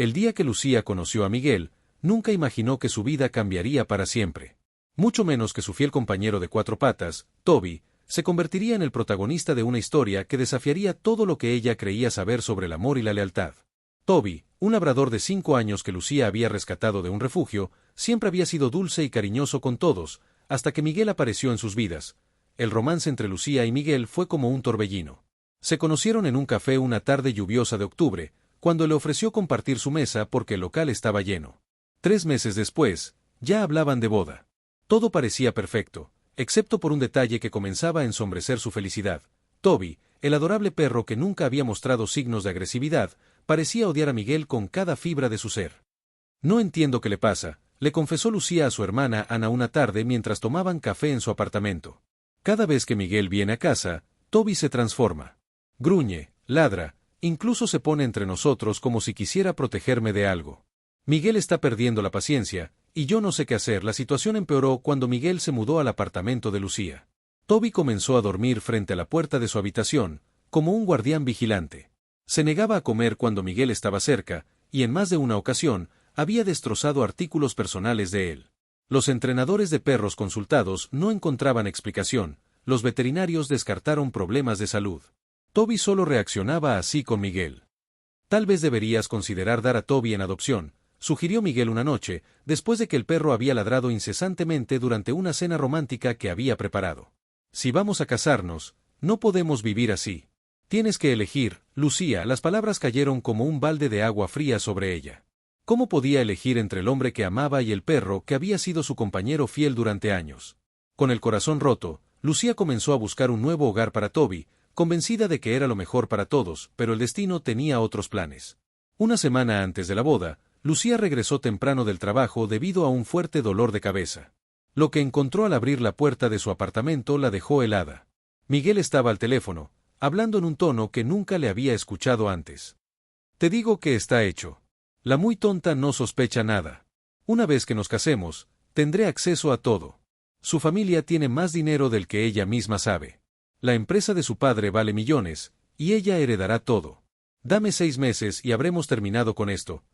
El día que Lucía conoció a Miguel, nunca imaginó que su vida cambiaría para siempre. Mucho menos que su fiel compañero de cuatro patas, Toby, se convertiría en el protagonista de una historia que desafiaría todo lo que ella creía saber sobre el amor y la lealtad. Toby, un labrador de 5 años que Lucía había rescatado de un refugio, siempre había sido dulce y cariñoso con todos, hasta que Miguel apareció en sus vidas. El romance entre Lucía y Miguel fue como un torbellino. Se conocieron en un café una tarde lluviosa de octubre, cuando le ofreció compartir su mesa porque el local estaba lleno. 3 meses después, ya hablaban de boda. Todo parecía perfecto, excepto por un detalle que comenzaba a ensombrecer su felicidad. Toby, el adorable perro que nunca había mostrado signos de agresividad, parecía odiar a Miguel con cada fibra de su ser. No entiendo qué le pasa, le confesó Lucía a su hermana Ana una tarde mientras tomaban café en su apartamento. Cada vez que Miguel viene a casa, Toby se transforma. Gruñe, ladra, incluso se pone entre nosotros como si quisiera protegerme de algo. Miguel está perdiendo la paciencia, y yo no sé qué hacer. La situación empeoró cuando Miguel se mudó al apartamento de Lucía. Toby comenzó a dormir frente a la puerta de su habitación, como un guardián vigilante. Se negaba a comer cuando Miguel estaba cerca, y en más de una ocasión, había destrozado artículos personales de él. Los entrenadores de perros consultados no encontraban explicación, los veterinarios descartaron problemas de salud. Toby solo reaccionaba así con Miguel. Tal vez deberías considerar dar a Toby en adopción, sugirió Miguel una noche, después de que el perro había ladrado incesantemente durante una cena romántica que había preparado. Si vamos a casarnos, no podemos vivir así. Tienes que elegir, Lucía. Las palabras cayeron como un balde de agua fría sobre ella. ¿Cómo podía elegir entre el hombre que amaba y el perro que había sido su compañero fiel durante años? Con el corazón roto, Lucía comenzó a buscar un nuevo hogar para Toby, convencida de que era lo mejor para todos, pero el destino tenía otros planes. Una semana antes de la boda, Lucía regresó temprano del trabajo debido a un fuerte dolor de cabeza. Lo que encontró al abrir la puerta de su apartamento la dejó helada. Miguel estaba al teléfono, hablando en un tono que nunca le había escuchado antes. Te digo que está hecho. La muy tonta no sospecha nada. Una vez que nos casemos, tendré acceso a todo. Su familia tiene más dinero del que ella misma sabe. La empresa de su padre vale millones, y ella heredará todo. Dame 6 meses y habremos terminado con esto.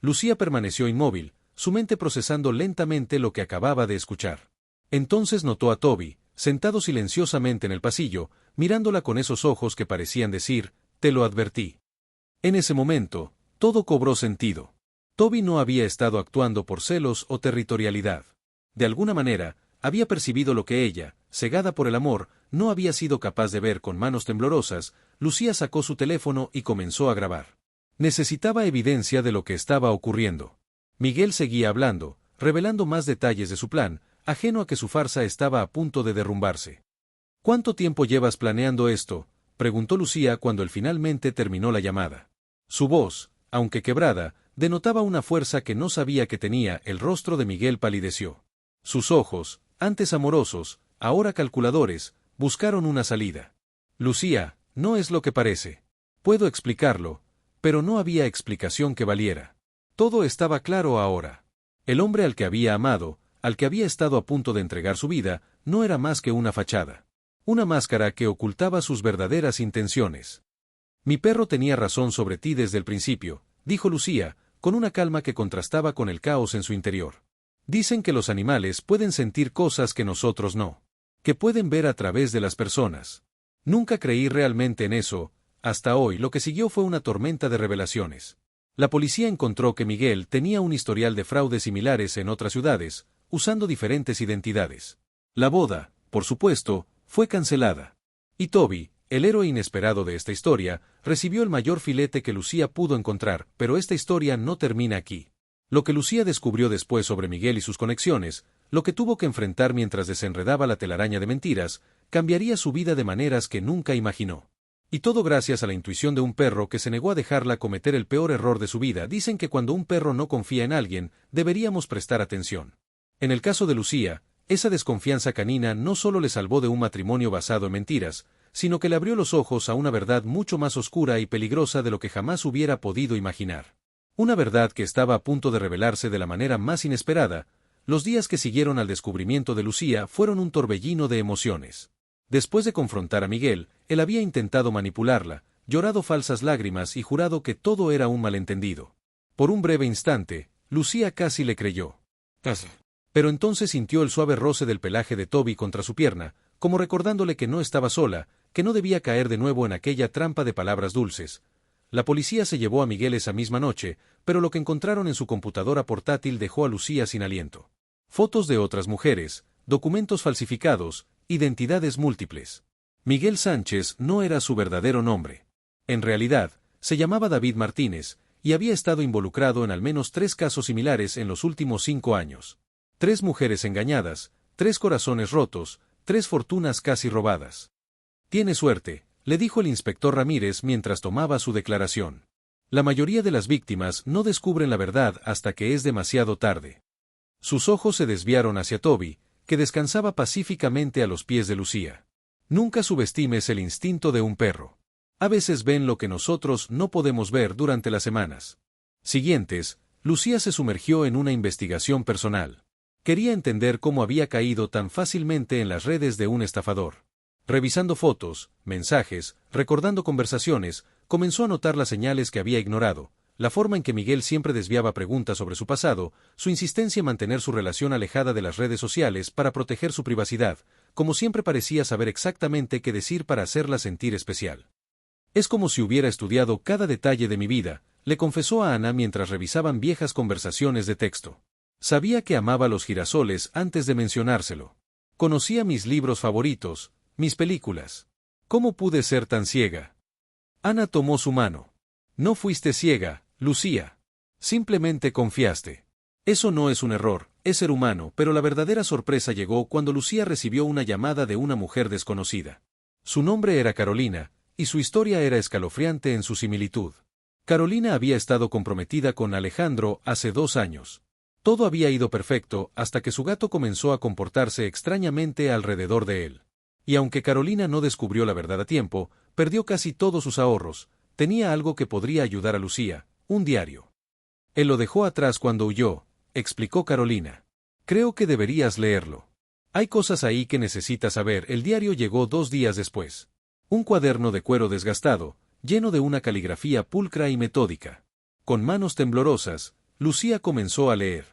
Lucía permaneció inmóvil, su mente procesando lentamente lo que acababa de escuchar. Entonces notó a Toby, sentado silenciosamente en el pasillo, mirándola con esos ojos que parecían decir, «Te lo advertí». En ese momento, todo cobró sentido. Toby no había estado actuando por celos o territorialidad. De alguna manera, había percibido lo que ella, cegada por el amor, no había sido capaz de ver. Con manos temblorosas, Lucía sacó su teléfono y comenzó a grabar. Necesitaba evidencia de lo que estaba ocurriendo. Miguel seguía hablando, revelando más detalles de su plan, ajeno a que su farsa estaba a punto de derrumbarse. ¿Cuánto tiempo llevas planeando esto?, preguntó Lucía cuando él finalmente terminó la llamada. Su voz, aunque quebrada, denotaba una fuerza que no sabía que tenía. El rostro de Miguel palideció. Sus ojos, antes amorosos, ahora calculadores, buscaron una salida. Lucía, no es lo que parece. Puedo explicarlo, pero no había explicación que valiera. Todo estaba claro ahora. El hombre al que había amado, al que había estado a punto de entregar su vida, no era más que una fachada. Una máscara que ocultaba sus verdaderas intenciones. Mi perro tenía razón sobre ti desde el principio, dijo Lucía, con una calma que contrastaba con el caos en su interior. Dicen que los animales pueden sentir cosas que nosotros no. Que pueden ver a través de las personas. Nunca creí realmente en eso. Hasta hoy. Lo que siguió fue una tormenta de revelaciones. La policía encontró que Miguel tenía un historial de fraudes similares en otras ciudades, usando diferentes identidades. La boda, por supuesto, fue cancelada. Y Toby, el héroe inesperado de esta historia, recibió el mayor filete que Lucía pudo encontrar, pero esta historia no termina aquí. Lo que Lucía descubrió después sobre Miguel y sus conexiones, lo que tuvo que enfrentar mientras desenredaba la telaraña de mentiras, cambiaría su vida de maneras que nunca imaginó. Y todo gracias a la intuición de un perro que se negó a dejarla cometer el peor error de su vida. Dicen que cuando un perro no confía en alguien, deberíamos prestar atención. En el caso de Lucía, esa desconfianza canina no solo le salvó de un matrimonio basado en mentiras, sino que le abrió los ojos a una verdad mucho más oscura y peligrosa de lo que jamás hubiera podido imaginar. Una verdad que estaba a punto de revelarse de la manera más inesperada. Los días que siguieron al descubrimiento de Lucía fueron un torbellino de emociones. Después de confrontar a Miguel, él había intentado manipularla, llorado falsas lágrimas y jurado que todo era un malentendido. Por un breve instante, Lucía casi le creyó. Pero entonces sintió el suave roce del pelaje de Toby contra su pierna, como recordándole que no estaba sola, que no debía caer de nuevo en aquella trampa de palabras dulces. La policía se llevó a Miguel esa misma noche, pero lo que encontraron en su computadora portátil dejó a Lucía sin aliento. Fotos de otras mujeres, documentos falsificados, identidades múltiples. Miguel Sánchez no era su verdadero nombre. En realidad, se llamaba David Martínez, y había estado involucrado en al menos 3 casos similares en los últimos 5 años. 3 mujeres engañadas, 3 corazones rotos, 3 fortunas casi robadas. Tiene suerte, le dijo el inspector Ramírez mientras tomaba su declaración. La mayoría de las víctimas no descubren la verdad hasta que es demasiado tarde. Sus ojos se desviaron hacia Toby, que descansaba pacíficamente a los pies de Lucía. Nunca subestimes el instinto de un perro. A veces ven lo que nosotros no podemos ver durante las semanas siguientes. Lucía se sumergió en una investigación personal. Quería entender cómo había caído tan fácilmente en las redes de un estafador. Revisando fotos, mensajes, recordando conversaciones, comenzó a notar las señales que había ignorado, la forma en que Miguel siempre desviaba preguntas sobre su pasado, su insistencia en mantener su relación alejada de las redes sociales para proteger su privacidad, como siempre parecía saber exactamente qué decir para hacerla sentir especial. Es como si hubiera estudiado cada detalle de mi vida, le confesó a Ana mientras revisaban viejas conversaciones de texto. Sabía que amaba los girasoles antes de mencionárselo. Conocía mis libros favoritos, mis películas. ¿Cómo pude ser tan ciega? Ana tomó su mano. No fuiste ciega, Lucía. Simplemente confiaste. Eso no es un error, es ser humano, pero la verdadera sorpresa llegó cuando Lucía recibió una llamada de una mujer desconocida. Su nombre era Carolina, y su historia era escalofriante en su similitud. Carolina había estado comprometida con Alejandro hace 2 años. Todo había ido perfecto hasta que su gato comenzó a comportarse extrañamente alrededor de él. Y aunque Carolina no descubrió la verdad a tiempo, perdió casi todos sus ahorros. Tenía algo que podría ayudar a Lucía, un diario. Él lo dejó atrás cuando huyó, explicó Carolina. Creo que deberías leerlo. Hay cosas ahí que necesitas saber. El diario llegó 2 días después. Un cuaderno de cuero desgastado, lleno de una caligrafía pulcra y metódica. Con manos temblorosas, Lucía comenzó a leer.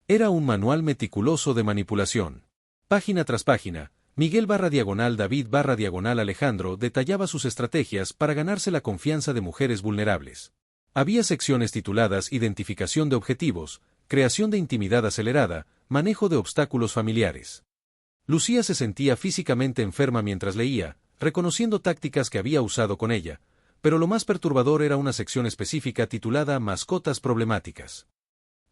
Era un manual meticuloso de manipulación. Página tras página, Miguel_David_Alejandro detallaba sus estrategias para ganarse la confianza de mujeres vulnerables. Había secciones tituladas Identificación de objetivos, Creación de intimidad acelerada, Manejo de obstáculos familiares. Lucía se sentía físicamente enferma mientras leía, reconociendo tácticas que había usado con ella, pero lo más perturbador era una sección específica titulada Mascotas problemáticas.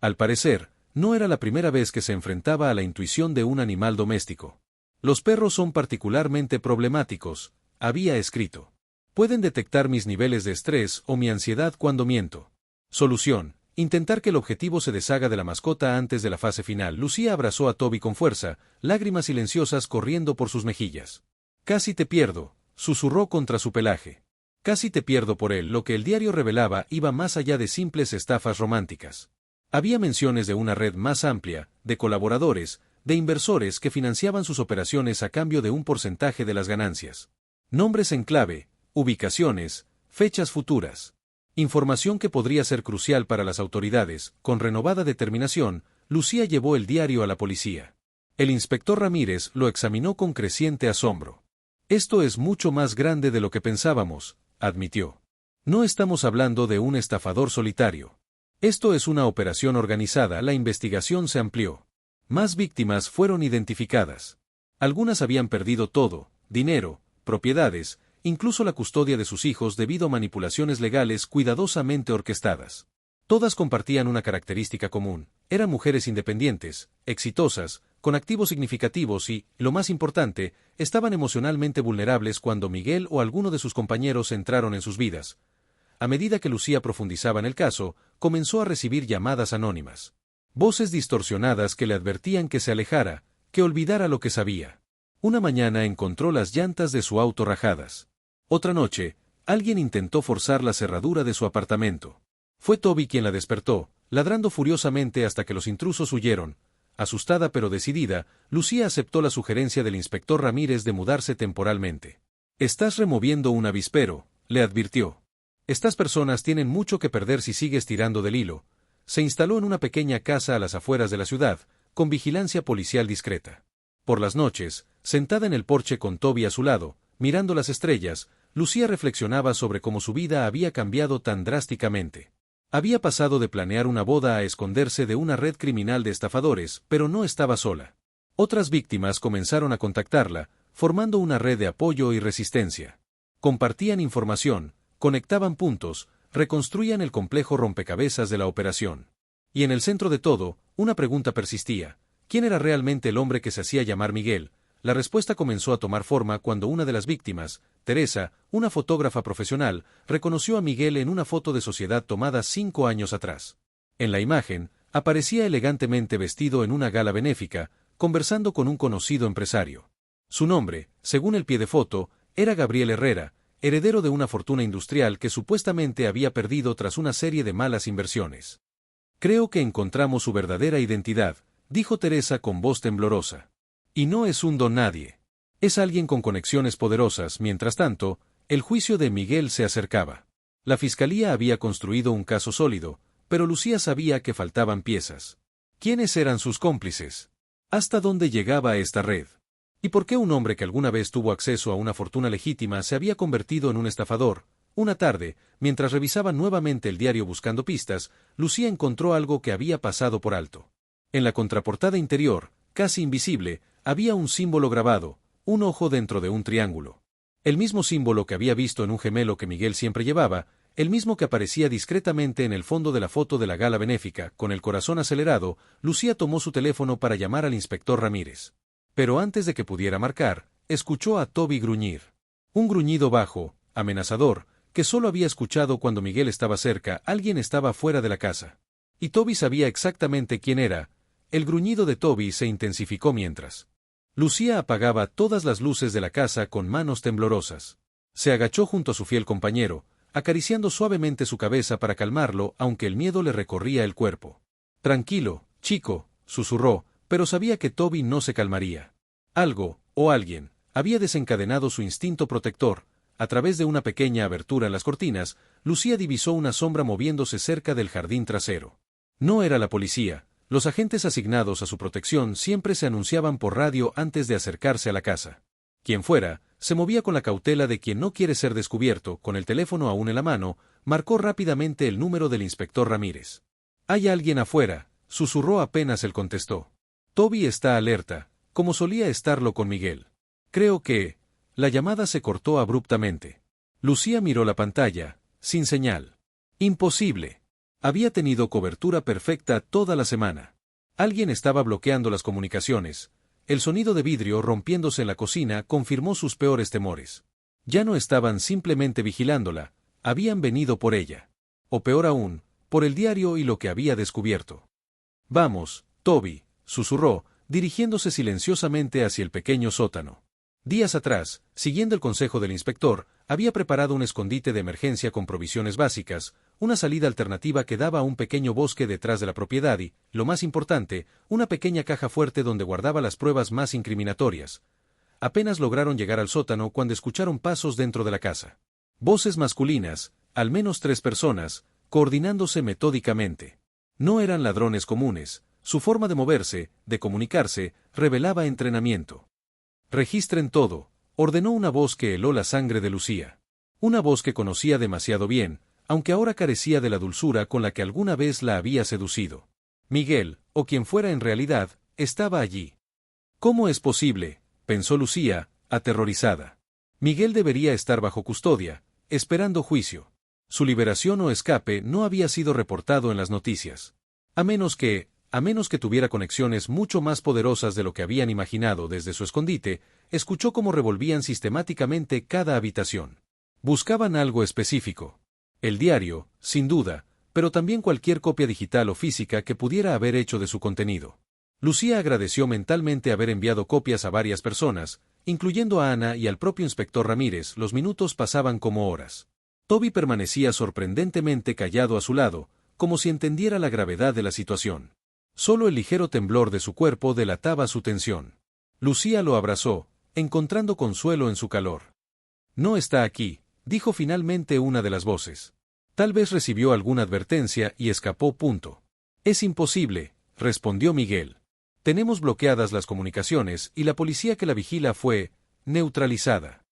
Al parecer, no era la primera vez que se enfrentaba a la intuición de un animal doméstico. Los perros son particularmente problemáticos, había escrito. Pueden detectar mis niveles de estrés o mi ansiedad cuando miento. Solución: intentar que el objetivo se deshaga de la mascota antes de la fase final. Lucía abrazó a Toby con fuerza, lágrimas silenciosas corriendo por sus mejillas. Casi te pierdo, susurró contra su pelaje. Casi te pierdo por él. Lo que el diario revelaba iba más allá de simples estafas románticas. Había menciones de una red más amplia, de colaboradores, de inversores que financiaban sus operaciones a cambio de un porcentaje de las ganancias. Nombres en clave, ubicaciones, fechas futuras. Información que podría ser crucial para las autoridades. Con renovada determinación, Lucía llevó el diario a la policía. El inspector Ramírez lo examinó con creciente asombro. Esto es mucho más grande de lo que pensábamos, admitió. No estamos hablando de un estafador solitario. Esto es una operación organizada. La investigación se amplió. Más víctimas fueron identificadas. Algunas habían perdido todo, dinero, propiedades, incluso la custodia de sus hijos debido a manipulaciones legales cuidadosamente orquestadas. Todas compartían una característica común: eran mujeres independientes, exitosas, con activos significativos y, lo más importante, estaban emocionalmente vulnerables cuando Miguel o alguno de sus compañeros entraron en sus vidas. A medida que Lucía profundizaba en el caso, comenzó a recibir llamadas anónimas. Voces distorsionadas que le advertían que se alejara, que olvidara lo que sabía. Una mañana encontró las llantas de su auto rajadas. Otra noche, alguien intentó forzar la cerradura de su apartamento. Fue Toby quien la despertó, ladrando furiosamente hasta que los intrusos huyeron. Asustada pero decidida, Lucía aceptó la sugerencia del inspector Ramírez de mudarse temporalmente. Estás removiendo un avispero, le advirtió. Estas personas tienen mucho que perder si sigues tirando del hilo. se instaló en una pequeña casa a las afueras de la ciudad, con vigilancia policial discreta. Por las noches, sentada en el porche con Toby a su lado, mirando las estrellas, Lucía reflexionaba sobre cómo su vida había cambiado tan drásticamente. Había pasado de planear una boda a esconderse de una red criminal de estafadores, pero no estaba sola. Otras víctimas comenzaron a contactarla, formando una red de apoyo y resistencia. Compartían información, conectaban puntos, reconstruían el complejo rompecabezas de la operación. Y en el centro de todo, una pregunta persistía: ¿quién era realmente el hombre que se hacía llamar Miguel? La respuesta comenzó a tomar forma cuando una de las víctimas, Teresa, una fotógrafa profesional, reconoció a Miguel en una foto de sociedad tomada 5 años atrás. En la imagen, aparecía elegantemente vestido en una gala benéfica, conversando con un conocido empresario. Su nombre, según el pie de foto, era Gabriel Herrera, heredero de una fortuna industrial que supuestamente había perdido tras una serie de malas inversiones. Creo que encontramos su verdadera identidad, dijo Teresa con voz temblorosa. Y no es un don nadie. Es alguien con conexiones poderosas. Mientras tanto, el juicio de Miguel se acercaba. La fiscalía había construido un caso sólido, pero Lucía sabía que faltaban piezas. ¿Quiénes eran sus cómplices? ¿Hasta dónde llegaba esta red? ¿Y por qué un hombre que alguna vez tuvo acceso a una fortuna legítima se había convertido en un estafador? Una tarde, mientras revisaba nuevamente el diario buscando pistas, Lucía encontró algo que había pasado por alto. En la contraportada interior, casi invisible, había un símbolo grabado, un ojo dentro de un triángulo. El mismo símbolo que había visto en un gemelo que Miguel siempre llevaba, el mismo que aparecía discretamente en el fondo de la foto de la gala benéfica. Con el corazón acelerado, Lucía tomó su teléfono para llamar al inspector Ramírez. Pero antes de que pudiera marcar, escuchó a Toby gruñir. Un gruñido bajo, amenazador, que solo había escuchado cuando Miguel estaba cerca. Alguien estaba fuera de la casa. Y Toby sabía exactamente quién era. El gruñido de Toby se intensificó mientras Lucía apagaba todas las luces de la casa con manos temblorosas. Se agachó junto a su fiel compañero, acariciando suavemente su cabeza para calmarlo, aunque el miedo le recorría el cuerpo. Tranquilo, chico, susurró, pero sabía que Toby no se calmaría. Algo, o alguien, había desencadenado su instinto protector. A través de una pequeña abertura en las cortinas, Lucía divisó una sombra moviéndose cerca del jardín trasero. No era la policía. Los agentes asignados a su protección siempre se anunciaban por radio antes de acercarse a la casa. Quien fuera, se movía con la cautela de quien no quiere ser descubierto. Con el teléfono aún en la mano, marcó rápidamente el número del inspector Ramírez. «Hay alguien afuera», susurró apenas él contestó. «Toby está alerta, como solía estarlo con Miguel. Creo que...». La llamada se cortó abruptamente. Lucía miró la pantalla, sin señal. Imposible. Había tenido cobertura perfecta toda la semana. Alguien estaba bloqueando las comunicaciones. El sonido de vidrio rompiéndose en la cocina confirmó sus peores temores. Ya no estaban simplemente vigilándola, habían venido por ella. O peor aún, por el diario y lo que había descubierto. «Vamos, Toby», susurró, dirigiéndose silenciosamente hacia el pequeño sótano. Días atrás, siguiendo el consejo del inspector, había preparado un escondite de emergencia con provisiones básicas, una salida alternativa que daba a un pequeño bosque detrás de la propiedad y, lo más importante, una pequeña caja fuerte donde guardaba las pruebas más incriminatorias. Apenas lograron llegar al sótano cuando escucharon pasos dentro de la casa. Voces masculinas, al menos 3 personas, coordinándose metódicamente. No eran ladrones comunes, su forma de moverse, de comunicarse, revelaba entrenamiento. «Registren todo», ordenó una voz que heló la sangre de Lucía. Una voz que conocía demasiado bien, aunque ahora carecía de la dulzura con la que alguna vez la había seducido. Miguel, o quien fuera en realidad, estaba allí. «¿Cómo es posible?», pensó Lucía, aterrorizada. Miguel debería estar bajo custodia, esperando juicio. Su liberación o escape no había sido reportado en las noticias. A menos que tuviera conexiones mucho más poderosas de lo que habían imaginado. Desde su escondite, escuchó cómo revolvían sistemáticamente cada habitación. Buscaban algo específico. El diario, sin duda, pero también cualquier copia digital o física que pudiera haber hecho de su contenido. Lucía agradeció mentalmente haber enviado copias a varias personas, incluyendo a Ana y al propio inspector Ramírez. Los minutos pasaban como horas. Toby permanecía sorprendentemente callado a su lado, como si entendiera la gravedad de la situación. Solo el ligero temblor de su cuerpo delataba su tensión. Lucía lo abrazó, encontrando consuelo en su calor. «No está aquí», dijo finalmente una de las voces. «Tal vez recibió alguna advertencia y escapó. Es imposible, respondió Miguel. Tenemos bloqueadas las comunicaciones y la policía que la vigila fue neutralizada.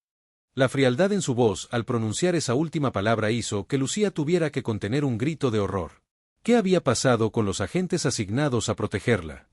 La frialdad en su voz al pronunciar esa última palabra hizo que Lucía tuviera que contener un grito de horror. ¿Qué había pasado con los agentes asignados a protegerla?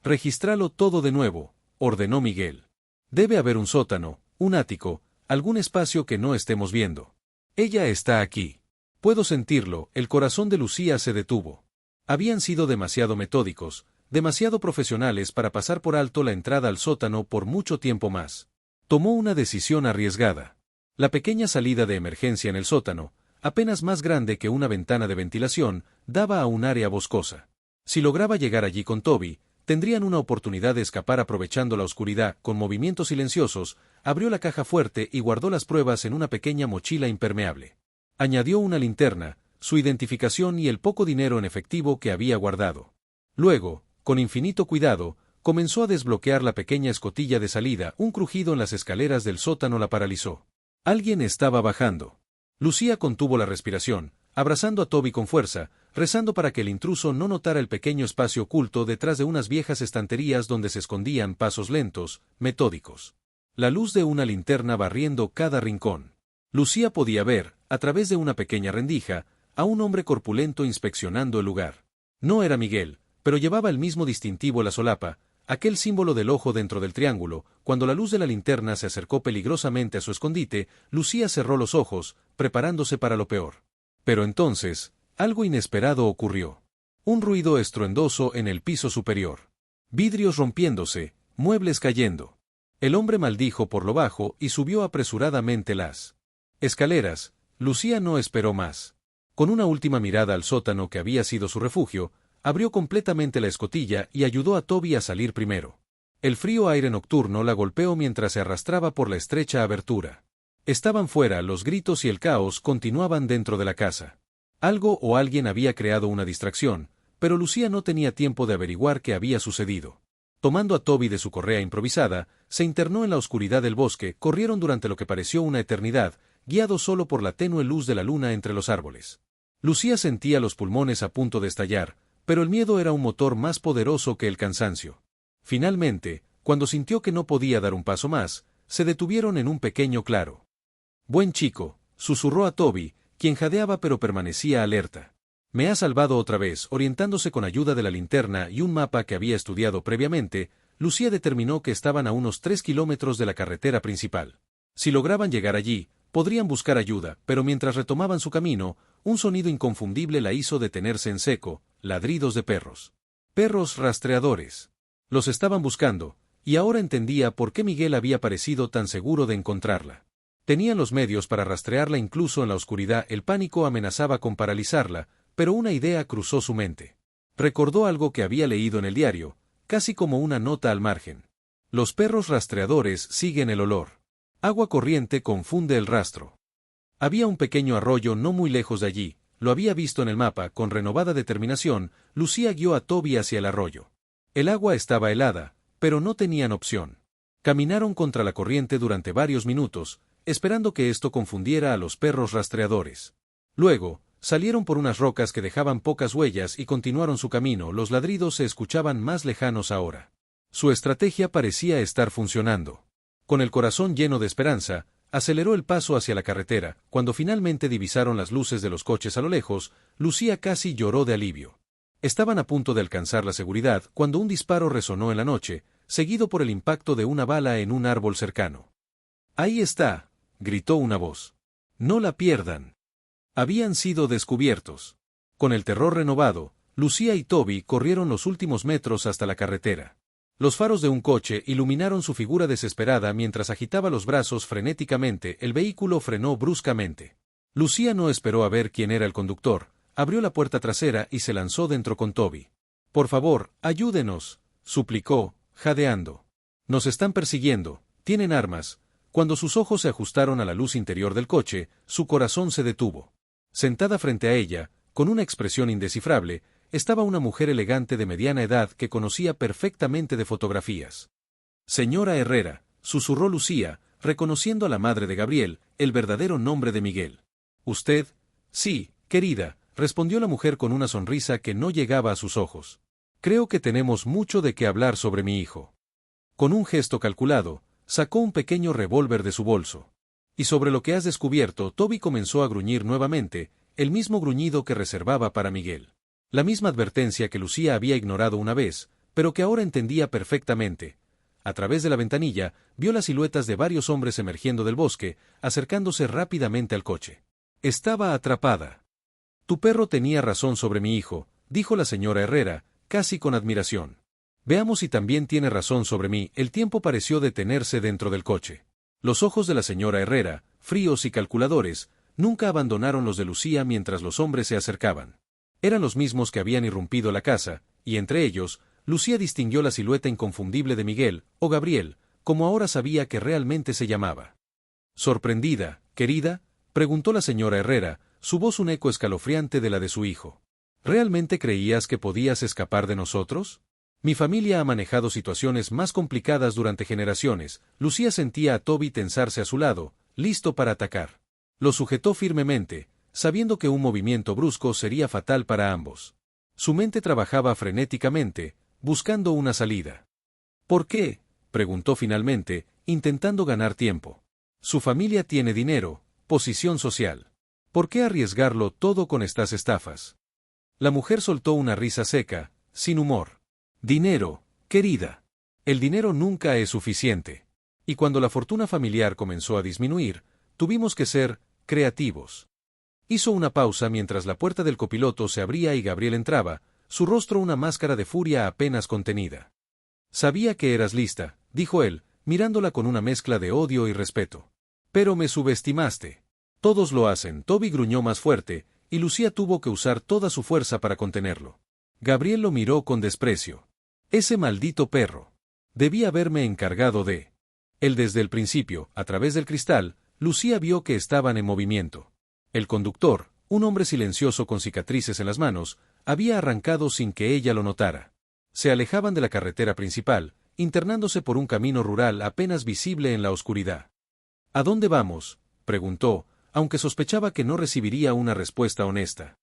Regístralo todo de nuevo, ordenó Miguel. Debe haber un sótano, un ático, algún espacio que no estemos viendo. Ella está aquí. Puedo sentirlo, el corazón de Lucía se detuvo. Habían sido demasiado metódicos, demasiado profesionales para pasar por alto la entrada al sótano por mucho tiempo más. Tomó una decisión arriesgada. La pequeña salida de emergencia en el sótano, apenas más grande que una ventana de ventilación, daba a un área boscosa. Si lograba llegar allí con Toby, tendrían una oportunidad de escapar aprovechando la oscuridad. Con movimientos silenciosos, abrió la caja fuerte y guardó las pruebas en una pequeña mochila impermeable. Añadió una linterna, su identificación y el poco dinero en efectivo que había guardado. Luego, con infinito cuidado, comenzó a desbloquear la pequeña escotilla de salida. Un crujido en las escaleras del sótano la paralizó. Alguien estaba bajando. Lucía contuvo la respiración, abrazando a Toby con fuerza, rezando para que el intruso no notara el pequeño espacio oculto detrás de unas viejas estanterías donde se escondían pasos lentos, metódicos. La luz de una linterna barriendo cada rincón. Lucía podía ver, a través de una pequeña rendija, a un hombre corpulento inspeccionando el lugar. No era Miguel, pero llevaba el mismo distintivo a la solapa, aquel símbolo del ojo dentro del triángulo. Cuando la luz de la linterna se acercó peligrosamente a su escondite, Lucía cerró los ojos, preparándose para lo peor. Pero entonces, algo inesperado ocurrió. Un ruido estruendoso en el piso superior. Vidrios rompiéndose, muebles cayendo. El hombre maldijo por lo bajo y subió apresuradamente las escaleras. Lucía no esperó más. Con una última mirada al sótano que había sido su refugio, abrió completamente la escotilla y ayudó a Toby a salir primero. El frío aire nocturno la golpeó mientras se arrastraba por la estrecha abertura. Estaban fuera, los gritos y el caos continuaban dentro de la casa. Algo o alguien había creado una distracción, pero Lucía no tenía tiempo de averiguar qué había sucedido. Tomando a Toby de su correa improvisada, se internó en la oscuridad del bosque. Corrieron durante lo que pareció una eternidad, guiados solo por la tenue luz de la luna entre los árboles. Lucía sentía los pulmones a punto de estallar, pero el miedo era un motor más poderoso que el cansancio. Finalmente, cuando sintió que no podía dar un paso más, se detuvieron en un pequeño claro. «Buen chico», susurró a Toby, quien jadeaba pero permanecía alerta. «Me ha salvado otra vez». Orientándose con ayuda de la linterna y un mapa que había estudiado previamente, Lucía determinó que estaban a unos 3 kilómetros de la carretera principal. Si lograban llegar allí, podrían buscar ayuda, pero mientras retomaban su camino, un sonido inconfundible la hizo detenerse en seco: ladridos de perros. Perros rastreadores. Los estaban buscando, y ahora entendía por qué Miguel había parecido tan seguro de encontrarla. Tenían los medios para rastrearla incluso en la oscuridad. El pánico amenazaba con paralizarla, pero una idea cruzó su mente. Recordó algo que había leído en el diario, casi como una nota al margen. Los perros rastreadores siguen el olor. Agua corriente confunde el rastro. Había un pequeño arroyo no muy lejos de allí. Lo había visto en el mapa. Con renovada determinación, Lucía guió a Toby hacia el arroyo. El agua estaba helada, pero no tenían opción. Caminaron contra la corriente durante varios minutos, esperando que esto confundiera a los perros rastreadores. Luego, salieron por unas rocas que dejaban pocas huellas y continuaron su camino. Los ladridos se escuchaban más lejanos ahora. Su estrategia parecía estar funcionando. Con el corazón lleno de esperanza, aceleró el paso hacia la carretera. Cuando finalmente divisaron las luces de los coches a lo lejos, Lucía casi lloró de alivio. Estaban a punto de alcanzar la seguridad cuando un disparo resonó en la noche, seguido por el impacto de una bala en un árbol cercano. «Ahí está», gritó una voz. «No la pierdan». Habían sido descubiertos. Con el terror renovado, Lucía y Toby corrieron los últimos metros hasta la carretera. Los faros de un coche iluminaron su figura desesperada mientras agitaba los brazos frenéticamente. El vehículo frenó bruscamente. Lucía no esperó a ver quién era el conductor, abrió la puerta trasera y se lanzó dentro con Toby. «Por favor, ayúdenos», suplicó, jadeando. «Nos están persiguiendo, tienen armas». Cuando sus ojos se ajustaron a la luz interior del coche, su corazón se detuvo. Sentada frente a ella, con una expresión indescifrable, estaba una mujer elegante de mediana edad que conocía perfectamente de fotografías. «Señora Herrera», susurró Lucía, reconociendo a la madre de Gabriel, el verdadero nombre de Miguel. «¿Usted?» «Sí, querida», respondió la mujer con una sonrisa que no llegaba a sus ojos. Creo que tenemos mucho de qué hablar sobre mi hijo. Con un gesto calculado, sacó un pequeño revólver de su bolso. Y sobre lo que has descubierto, Toby comenzó a gruñir nuevamente, el mismo gruñido que reservaba para Miguel. La misma advertencia que Lucía había ignorado una vez, pero que ahora entendía perfectamente. A través de la ventanilla, vio las siluetas de varios hombres emergiendo del bosque, acercándose rápidamente al coche. Estaba atrapada. Tu perro tenía razón sobre mi hijo, dijo la señora Herrera, casi con admiración. Veamos si también tiene razón sobre mí. El tiempo pareció detenerse dentro del coche. Los ojos de la señora Herrera, fríos y calculadores, nunca abandonaron los de Lucía mientras los hombres se acercaban. Eran los mismos que habían irrumpido la casa, y entre ellos, Lucía distinguió la silueta inconfundible de Miguel, o Gabriel, como ahora sabía que realmente se llamaba. ¿Sorprendida, querida?, preguntó la señora Herrera, su voz un eco escalofriante de la de su hijo. ¿Realmente creías que podías escapar de nosotros? Mi familia ha manejado situaciones más complicadas durante generaciones. Lucía sentía a Toby tensarse a su lado, listo para atacar. Lo sujetó firmemente, sabiendo que un movimiento brusco sería fatal para ambos. Su mente trabajaba frenéticamente, buscando una salida. ¿Por qué?, preguntó finalmente, intentando ganar tiempo. Su familia tiene dinero, posición social. ¿Por qué arriesgarlo todo con estas estafas? La mujer soltó una risa seca, sin humor. Dinero, querida. El dinero nunca es suficiente. Y cuando la fortuna familiar comenzó a disminuir, tuvimos que ser creativos. Hizo una pausa mientras la puerta del copiloto se abría y Gabriel entraba, su rostro una máscara de furia apenas contenida. Sabía que eras lista, dijo él, mirándola con una mezcla de odio y respeto. Pero me subestimaste. Todos lo hacen. Toby gruñó más fuerte, y Lucía tuvo que usar toda su fuerza para contenerlo. Gabriel lo miró con desprecio. Ese maldito perro. Debía haberme encargado de él desde el principio. A través del cristal, Lucía vio que estaban en movimiento. El conductor, un hombre silencioso con cicatrices en las manos, había arrancado sin que ella lo notara. Se alejaban de la carretera principal, internándose por un camino rural apenas visible en la oscuridad. ¿A dónde vamos?, preguntó, aunque sospechaba que no recibiría una respuesta honesta.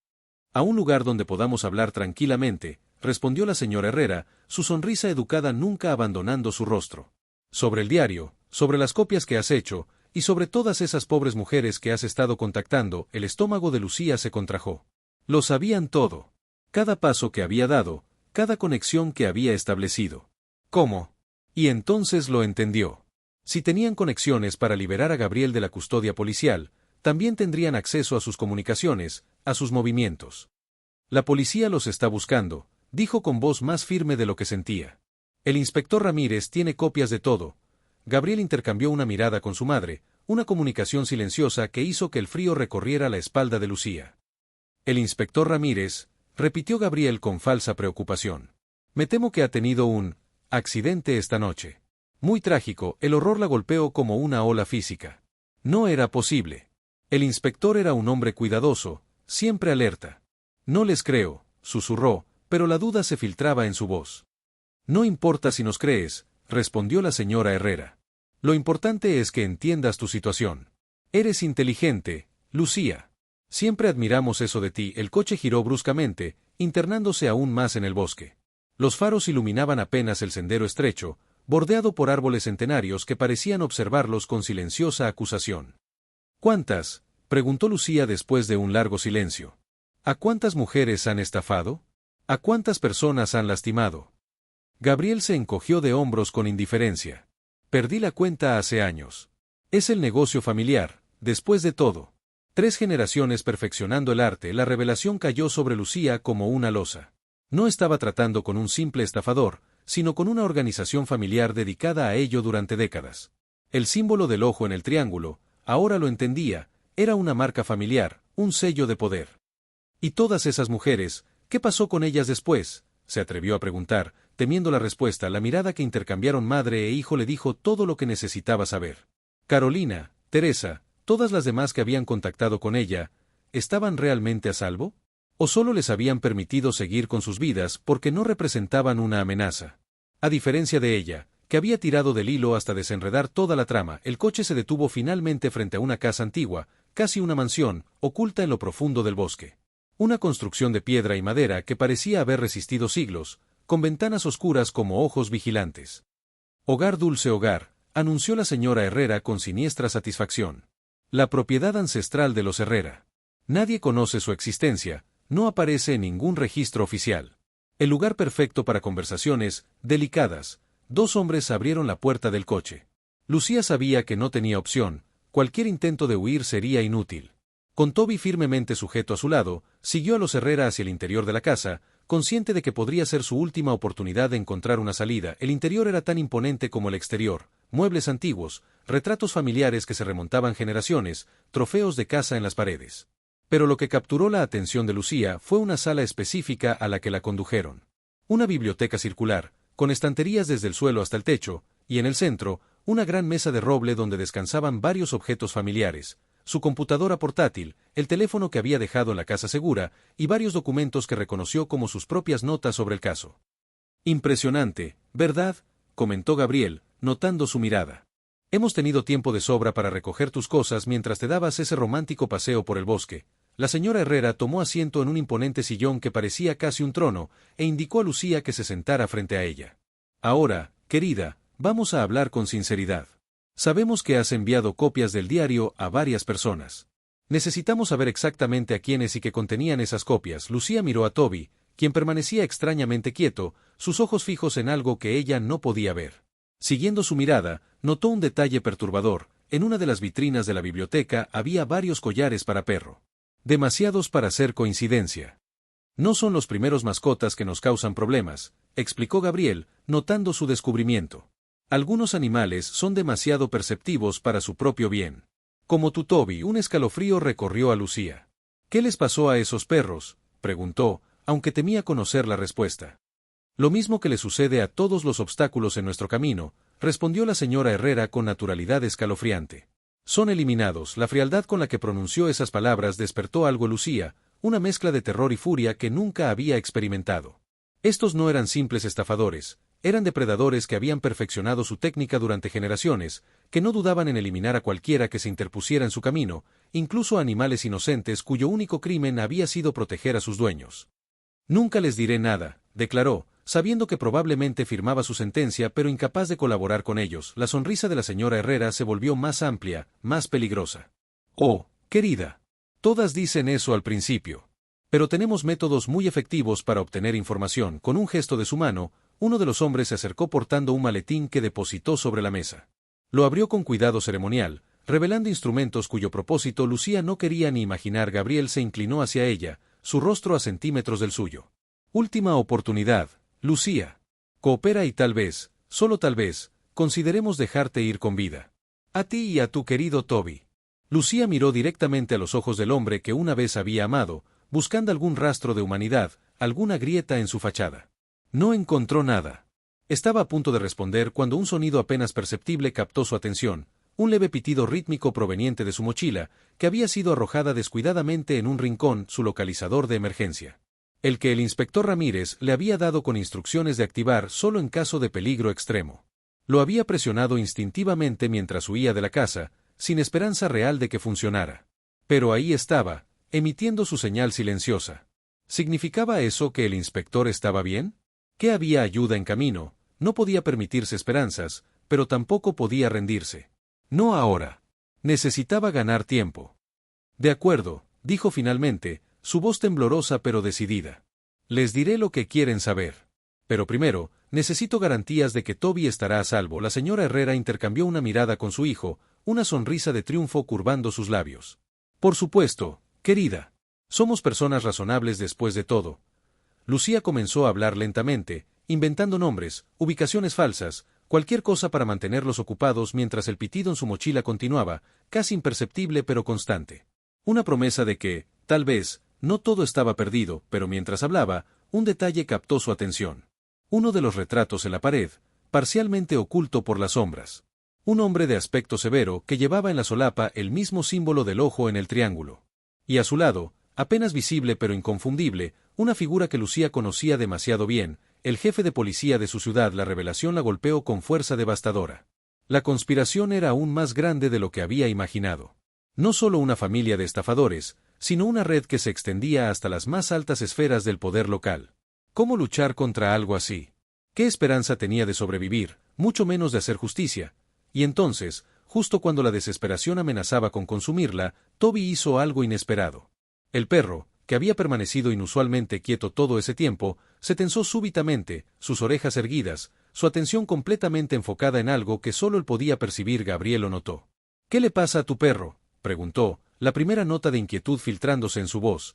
A un lugar donde podamos hablar tranquilamente, respondió la señora Herrera, su sonrisa educada nunca abandonando su rostro. Sobre el diario, sobre las copias que has hecho, y sobre todas esas pobres mujeres que has estado contactando, el estómago de Lucía se contrajo. Lo sabían todo. Cada paso que había dado, cada conexión que había establecido. ¿Cómo? Y entonces lo entendió. Si tenían conexiones para liberar a Gabriel de la custodia policial, también tendrían acceso a sus comunicaciones, a sus movimientos. La policía los está buscando, dijo con voz más firme de lo que sentía. El inspector Ramírez tiene copias de todo. Gabriel intercambió una mirada con su madre, una comunicación silenciosa que hizo que el frío recorriera la espalda de Lucía. El inspector Ramírez, repitió Gabriel con falsa preocupación. Me temo que ha tenido un accidente esta noche. Muy trágico, el horror la golpeó como una ola física. No era posible. El inspector era un hombre cuidadoso, siempre alerta. No les creo, susurró, pero la duda se filtraba en su voz. No importa si nos crees, respondió la señora Herrera. Lo importante es que entiendas tu situación. Eres inteligente, Lucía. Siempre admiramos eso de ti. El coche giró bruscamente, internándose aún más en el bosque. Los faros iluminaban apenas el sendero estrecho, bordeado por árboles centenarios que parecían observarlos con silenciosa acusación. ¿Cuántas?, preguntó Lucía después de un largo silencio. ¿A cuántas mujeres han estafado? ¿A cuántas personas han lastimado? Gabriel se encogió de hombros con indiferencia. Perdí la cuenta hace años. Es el negocio familiar, después de todo. 3 generaciones perfeccionando el arte. La revelación cayó sobre Lucía como una losa. No estaba tratando con un simple estafador, sino con una organización familiar dedicada a ello durante décadas. El símbolo del ojo en el triángulo, ahora lo entendía, era una marca familiar, un sello de poder. ¿Y todas esas mujeres, qué pasó con ellas después?, se atrevió a preguntar, temiendo la respuesta. La mirada que intercambiaron madre e hijo le dijo todo lo que necesitaba saber. Carolina, Teresa, todas las demás que habían contactado con ella, ¿estaban realmente a salvo? ¿O solo les habían permitido seguir con sus vidas porque no representaban una amenaza? A diferencia de ella, que había tirado del hilo hasta desenredar toda la trama, el coche se detuvo finalmente frente a una casa antigua, casi una mansión, oculta en lo profundo del bosque. Una construcción de piedra y madera que parecía haber resistido siglos, con ventanas oscuras como ojos vigilantes. Hogar dulce hogar, anunció la señora Herrera con siniestra satisfacción. La propiedad ancestral de los Herrera. Nadie conoce su existencia, no aparece en ningún registro oficial. El lugar perfecto para conversaciones delicadas. Dos hombres abrieron la puerta del coche. Lucía sabía que no tenía opción, cualquier intento de huir sería inútil. Con Toby firmemente sujeto a su lado, siguió a los Herrera hacia el interior de la casa, consciente de que podría ser su última oportunidad de encontrar una salida. El interior era tan imponente como el exterior, muebles antiguos, retratos familiares que se remontaban generaciones, trofeos de caza en las paredes. Pero lo que capturó la atención de Lucía fue una sala específica a la que la condujeron. Una biblioteca circular, con estanterías desde el suelo hasta el techo, y en el centro, una gran mesa de roble donde descansaban varios objetos familiares, su computadora portátil, el teléfono que había dejado en la casa segura, y varios documentos que reconoció como sus propias notas sobre el caso. Impresionante, ¿verdad?, comentó Gabriel, notando su mirada. Hemos tenido tiempo de sobra para recoger tus cosas mientras te dabas ese romántico paseo por el bosque. La señora Herrera tomó asiento en un imponente sillón que parecía casi un trono, e indicó a Lucía que se sentara frente a ella. Ahora, querida, vamos a hablar con sinceridad. Sabemos que has enviado copias del diario a varias personas. Necesitamos saber exactamente a quiénes y qué contenían esas copias. Lucía miró a Toby, quien permanecía extrañamente quieto, sus ojos fijos en algo que ella no podía ver. Siguiendo su mirada, notó un detalle perturbador. En una de las vitrinas de la biblioteca había varios collares para perro. Demasiados para ser coincidencia. No son los primeros mascotas que nos causan problemas, explicó Gabriel, notando su descubrimiento. Algunos animales son demasiado perceptivos para su propio bien. Como tu Toby, un escalofrío recorrió a Lucía. ¿Qué les pasó a esos perros?, preguntó, aunque temía conocer la respuesta. Lo mismo que le sucede a todos los obstáculos en nuestro camino, respondió la señora Herrera con naturalidad escalofriante. Son eliminados. La frialdad con la que pronunció esas palabras despertó algo en Lucía, una mezcla de terror y furia que nunca había experimentado. Estos no eran simples estafadores, eran depredadores que habían perfeccionado su técnica durante generaciones, que no dudaban en eliminar a cualquiera que se interpusiera en su camino, incluso a animales inocentes cuyo único crimen había sido proteger a sus dueños. Nunca les diré nada, declaró, sabiendo que probablemente firmaba su sentencia pero incapaz de colaborar con ellos. La sonrisa de la señora Herrera se volvió más amplia, más peligrosa. Oh, querida. Todas dicen eso al principio. Pero tenemos métodos muy efectivos para obtener información. Con un gesto de su mano, uno de los hombres se acercó portando un maletín que depositó sobre la mesa. Lo abrió con cuidado ceremonial, revelando instrumentos cuyo propósito Lucía no quería ni imaginar. Gabriel se inclinó hacia ella, su rostro a centímetros del suyo. Última oportunidad, Lucía. Coopera y tal vez, solo tal vez, consideremos dejarte ir con vida. A ti y a tu querido Toby. Lucía miró directamente a los ojos del hombre que una vez había amado, buscando algún rastro de humanidad, alguna grieta en su fachada. No encontró nada. Estaba a punto de responder cuando un sonido apenas perceptible captó su atención, un leve pitido rítmico proveniente de su mochila, que había sido arrojada descuidadamente en un rincón, su localizador de emergencia. El que el inspector Ramírez le había dado con instrucciones de activar solo en caso de peligro extremo. Lo había presionado instintivamente mientras huía de la casa, sin esperanza real de que funcionara. Pero ahí estaba, emitiendo su señal silenciosa. ¿Significaba eso que el inspector estaba bien? Que había ayuda en camino, no podía permitirse esperanzas, pero tampoco podía rendirse. No ahora. Necesitaba ganar tiempo. De acuerdo, dijo finalmente, su voz temblorosa pero decidida. Les diré lo que quieren saber. Pero primero, necesito garantías de que Toby estará a salvo. La señora Herrera intercambió una mirada con su hijo, una sonrisa de triunfo curvando sus labios. Por supuesto, querida. Somos personas razonables después de todo. Lucía comenzó a hablar lentamente, inventando nombres, ubicaciones falsas, cualquier cosa para mantenerlos ocupados mientras el pitido en su mochila continuaba, casi imperceptible pero constante. Una promesa de que, tal vez, no todo estaba perdido, pero mientras hablaba, un detalle captó su atención. Uno de los retratos en la pared, parcialmente oculto por las sombras. Un hombre de aspecto severo que llevaba en la solapa el mismo símbolo del ojo en el triángulo. Y a su lado, apenas visible pero inconfundible, una figura que Lucía conocía demasiado bien, el jefe de policía de su ciudad. La revelación la golpeó con fuerza devastadora. La conspiración era aún más grande de lo que había imaginado. No solo una familia de estafadores, sino una red que se extendía hasta las más altas esferas del poder local. ¿Cómo luchar contra algo así? ¿Qué esperanza tenía de sobrevivir, mucho menos de hacer justicia? Y entonces, justo cuando la desesperación amenazaba con consumirla, Toby hizo algo inesperado. El perro, que había permanecido inusualmente quieto todo ese tiempo, se tensó súbitamente, sus orejas erguidas, su atención completamente enfocada en algo que solo él podía percibir. Gabriel lo notó. «¿Qué le pasa a tu perro?», preguntó, la primera nota de inquietud filtrándose en su voz.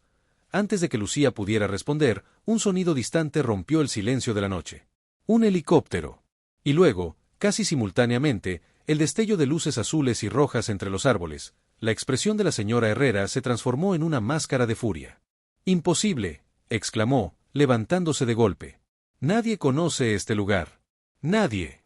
Antes de que Lucía pudiera responder, un sonido distante rompió el silencio de la noche. Un helicóptero. Y luego, casi simultáneamente, el destello de luces azules y rojas entre los árboles. La expresión de la señora Herrera se transformó en una máscara de furia. «Imposible», exclamó, levantándose de golpe. «Nadie conoce este lugar. Nadie».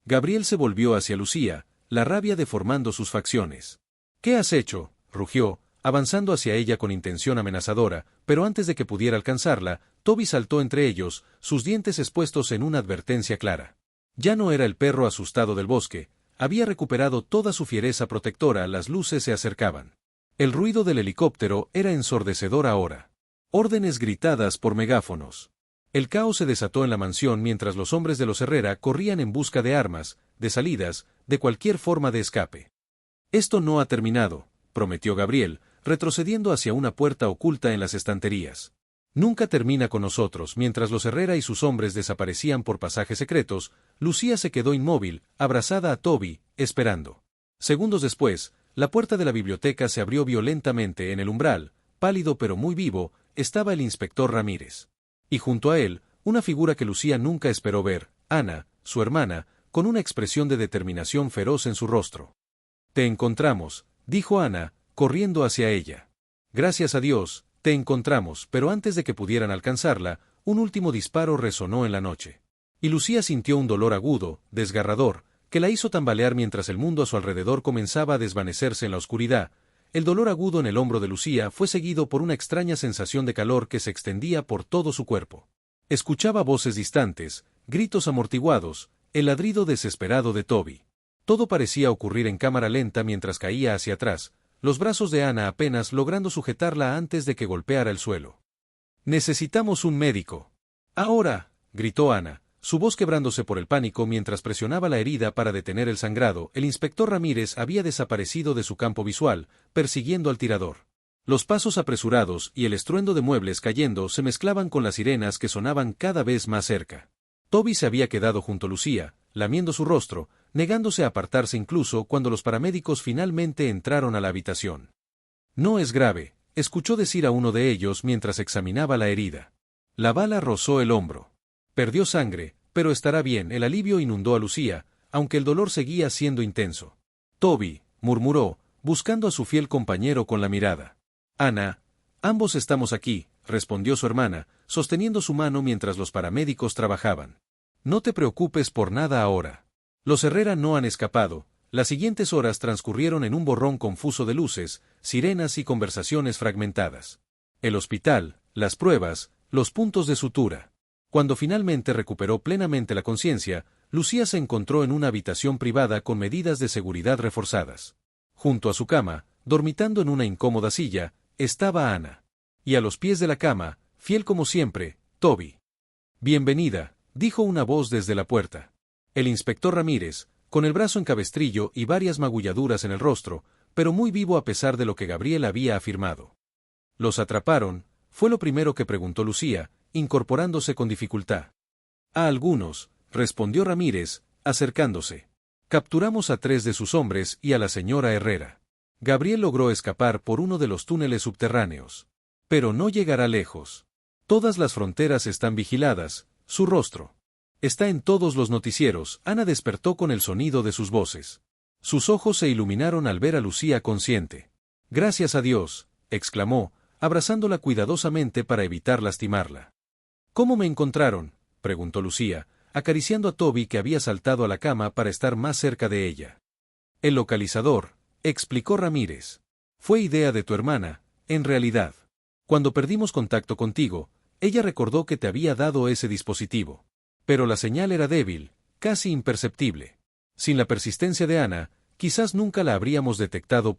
Gabriel se volvió hacia Lucía, la rabia deformando sus facciones. «¿Qué has hecho?», rugió, avanzando hacia ella con intención amenazadora, pero antes de que pudiera alcanzarla, Toby saltó entre ellos, sus dientes expuestos en una advertencia clara. Ya no era el perro asustado del bosque, había recuperado toda su fiereza protectora. Las luces se acercaban. El ruido del helicóptero era ensordecedor ahora. Órdenes gritadas por megáfonos. El caos se desató en la mansión mientras los hombres de los Herrera corrían en busca de armas, de salidas, de cualquier forma de escape. «Esto no ha terminado», prometió Gabriel, retrocediendo hacia una puerta oculta en las estanterías. «Nunca termina con nosotros». Mientras los Herrera y sus hombres desaparecían por pasajes secretos, Lucía se quedó inmóvil, abrazada a Toby, esperando. Segundos después, la puerta de la biblioteca se abrió violentamente. En el umbral, pálido pero muy vivo, estaba el inspector Ramírez. Y junto a él, una figura que Lucía nunca esperó ver, Ana, su hermana, con una expresión de determinación feroz en su rostro. «Te encontramos», dijo Ana, corriendo hacia ella. «Gracias a Dios, te encontramos», pero antes de que pudieran alcanzarla, un último disparo resonó en la noche. Y Lucía sintió un dolor agudo, desgarrador, que la hizo tambalear mientras el mundo a su alrededor comenzaba a desvanecerse en la oscuridad. El dolor agudo en el hombro de Lucía fue seguido por una extraña sensación de calor que se extendía por todo su cuerpo. Escuchaba voces distantes, gritos amortiguados, el ladrido desesperado de Toby. Todo parecía ocurrir en cámara lenta mientras caía hacia atrás, los brazos de Ana apenas logrando sujetarla antes de que golpeara el suelo. «Necesitamos un médico». «Ahora», gritó Ana, su voz quebrándose por el pánico mientras presionaba la herida para detener el sangrado. El inspector Ramírez había desaparecido de su campo visual, persiguiendo al tirador. Los pasos apresurados y el estruendo de muebles cayendo se mezclaban con las sirenas que sonaban cada vez más cerca. Toby se había quedado junto a Lucía, lamiendo su rostro, negándose a apartarse incluso cuando los paramédicos finalmente entraron a la habitación. «No es grave», escuchó decir a uno de ellos mientras examinaba la herida. La bala rozó el hombro. Perdió sangre, pero estará bien. El alivio inundó a Lucía, aunque el dolor seguía siendo intenso. «Toby», murmuró, buscando a su fiel compañero con la mirada. «Ana, ambos estamos aquí», respondió su hermana, sosteniendo su mano mientras los paramédicos trabajaban. «No te preocupes por nada ahora. Los Herrera no han escapado». Las siguientes horas transcurrieron en un borrón confuso de luces, sirenas y conversaciones fragmentadas. El hospital, las pruebas, los puntos de sutura. Cuando finalmente recuperó plenamente la conciencia, Lucía se encontró en una habitación privada con medidas de seguridad reforzadas. Junto a su cama, dormitando en una incómoda silla, estaba Ana. Y a los pies de la cama, fiel como siempre, Toby. «Bienvenida», dijo una voz desde la puerta. El inspector Ramírez, con el brazo en cabestrillo y varias magulladuras en el rostro, pero muy vivo a pesar de lo que Gabriel había afirmado. «¿Los atraparon?», fue lo primero que preguntó Lucía, incorporándose con dificultad. «A algunos», respondió Ramírez, acercándose. «Capturamos a 3 de sus hombres y a la señora Herrera. Gabriel logró escapar por uno de los túneles subterráneos. Pero no llegará lejos. Todas las fronteras están vigiladas, su rostro está en todos los noticieros». Ana despertó con el sonido de sus voces. Sus ojos se iluminaron al ver a Lucía consciente. «Gracias a Dios», exclamó, abrazándola cuidadosamente para evitar lastimarla. «¿Cómo me encontraron?», preguntó Lucía, acariciando a Toby que había saltado a la cama para estar más cerca de ella. «El localizador», explicó Ramírez. «Fue idea de tu hermana, en realidad. Cuando perdimos contacto contigo, ella recordó que te había dado ese dispositivo. Pero la señal era débil, casi imperceptible. Sin la persistencia de Ana, quizás nunca la habríamos detectado.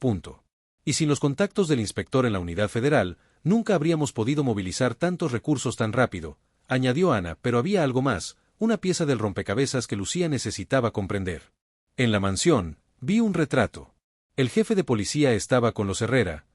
Y sin los contactos del inspector en la unidad federal, nunca habríamos podido movilizar tantos recursos tan rápido, añadió Ana, pero había algo más, una pieza del rompecabezas que Lucía necesitaba comprender. En la mansión, vi un retrato. El jefe de policía estaba con los Herrera.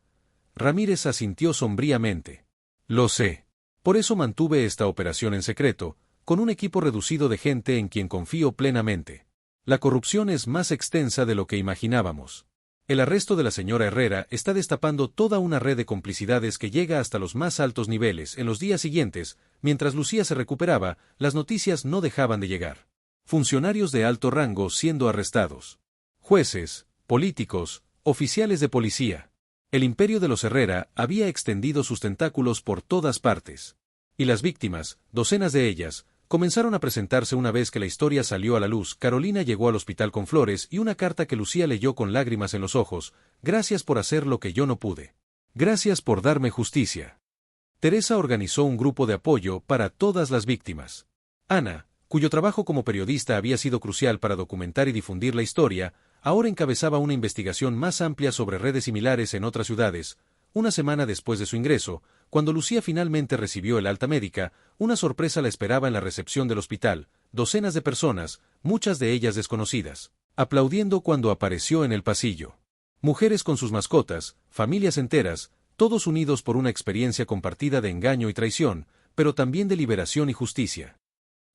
Ramírez asintió sombríamente. Lo sé. Por eso mantuve esta operación en secreto, con un equipo reducido de gente en quien confío plenamente. La corrupción es más extensa de lo que imaginábamos. El arresto de la señora Herrera está destapando toda una red de complicidades que llega hasta los más altos niveles. En los días siguientes, mientras Lucía se recuperaba, las noticias no dejaban de llegar. Funcionarios de alto rango siendo arrestados. Jueces, políticos, oficiales de policía. El imperio de los Herrera había extendido sus tentáculos por todas partes. Y las víctimas, docenas de ellas, comenzaron a presentarse una vez que la historia salió a la luz. Carolina llegó al hospital con flores y una carta que Lucía leyó con lágrimas en los ojos. Gracias por hacer lo que yo no pude. Gracias por darme justicia. Teresa organizó un grupo de apoyo para todas las víctimas. Ana, cuyo trabajo como periodista había sido crucial para documentar y difundir la historia, ahora encabezaba una investigación más amplia sobre redes similares en otras ciudades. Una semana después de su ingreso, cuando Lucía finalmente recibió el alta médica, una sorpresa la esperaba en la recepción del hospital. Docenas de personas, muchas de ellas desconocidas, aplaudiendo cuando apareció en el pasillo. Mujeres con sus mascotas, familias enteras, todos unidos por una experiencia compartida de engaño y traición, pero también de liberación y justicia.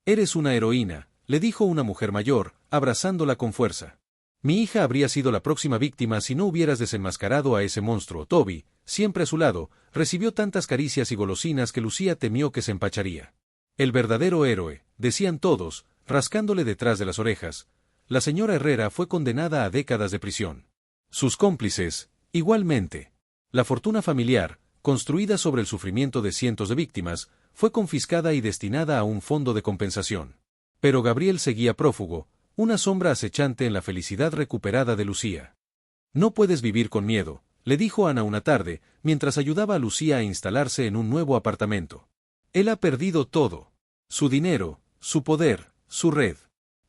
Eres una heroína, le dijo una mujer mayor, abrazándola con fuerza. Mi hija habría sido la próxima víctima si no hubieras desenmascarado a ese monstruo. Toby, siempre a su lado, recibió tantas caricias y golosinas que Lucía temió que se empacharía. El verdadero héroe, decían todos, rascándole detrás de las orejas. La señora Herrera fue condenada a décadas de prisión. Sus cómplices, igualmente. La fortuna familiar, construida sobre el sufrimiento de cientos de víctimas, fue confiscada y destinada a un fondo de compensación. Pero Gabriel seguía prófugo, una sombra acechante en la felicidad recuperada de Lucía. No puedes vivir con miedo, le dijo Ana una tarde, mientras ayudaba a Lucía a instalarse en un nuevo apartamento. Él ha perdido todo. Su dinero, su poder, su red.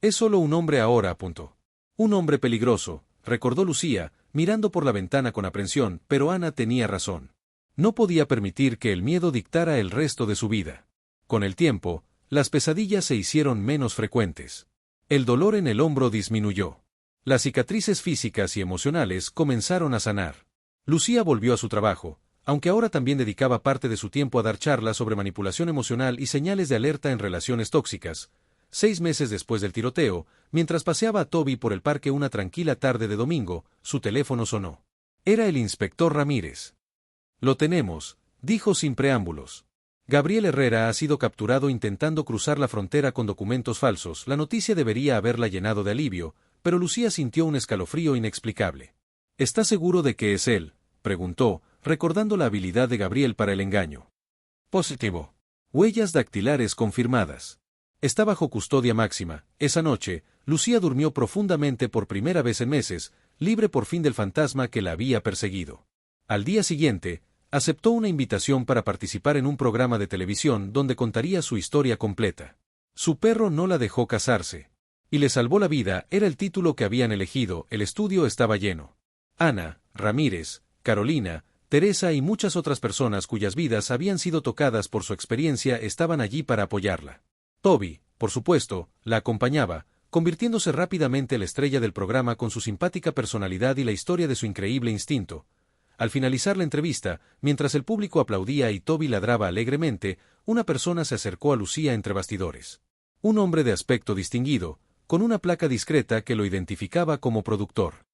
Es solo un hombre ahora, apuntó. Un hombre peligroso, recordó Lucía, mirando por la ventana con aprensión, pero Ana tenía razón. No podía permitir que el miedo dictara el resto de su vida. Con el tiempo, las pesadillas se hicieron menos frecuentes. El dolor en el hombro disminuyó. Las cicatrices físicas y emocionales comenzaron a sanar. Lucía volvió a su trabajo, aunque ahora también dedicaba parte de su tiempo a dar charlas sobre manipulación emocional y señales de alerta en relaciones tóxicas. 6 meses después del tiroteo, mientras paseaba a Toby por el parque una tranquila tarde de domingo, su teléfono sonó. Era el inspector Ramírez. Lo tenemos, dijo sin preámbulos. Gabriel Herrera ha sido capturado intentando cruzar la frontera con documentos falsos. La noticia debería haberla llenado de alivio, pero Lucía sintió un escalofrío inexplicable. ¿Está seguro de que es él?, preguntó, recordando la habilidad de Gabriel para el engaño. Positivo. Huellas dactilares confirmadas. Está bajo custodia máxima. Esa noche, Lucía durmió profundamente por primera vez en meses, libre por fin del fantasma que la había perseguido. Al día siguiente, aceptó una invitación para participar en un programa de televisión donde contaría su historia completa. Su perro no la dejó casarse. Y le salvó la vida, era el título que habían elegido. El estudio estaba lleno. Ana, Ramírez, Carolina, Teresa y muchas otras personas cuyas vidas habían sido tocadas por su experiencia estaban allí para apoyarla. Toby, por supuesto, la acompañaba, convirtiéndose rápidamente en la estrella del programa con su simpática personalidad y la historia de su increíble instinto. Al finalizar la entrevista, mientras el público aplaudía y Toby ladraba alegremente, una persona se acercó a Lucía entre bastidores. Un hombre de aspecto distinguido, con una placa discreta que lo identificaba como productor.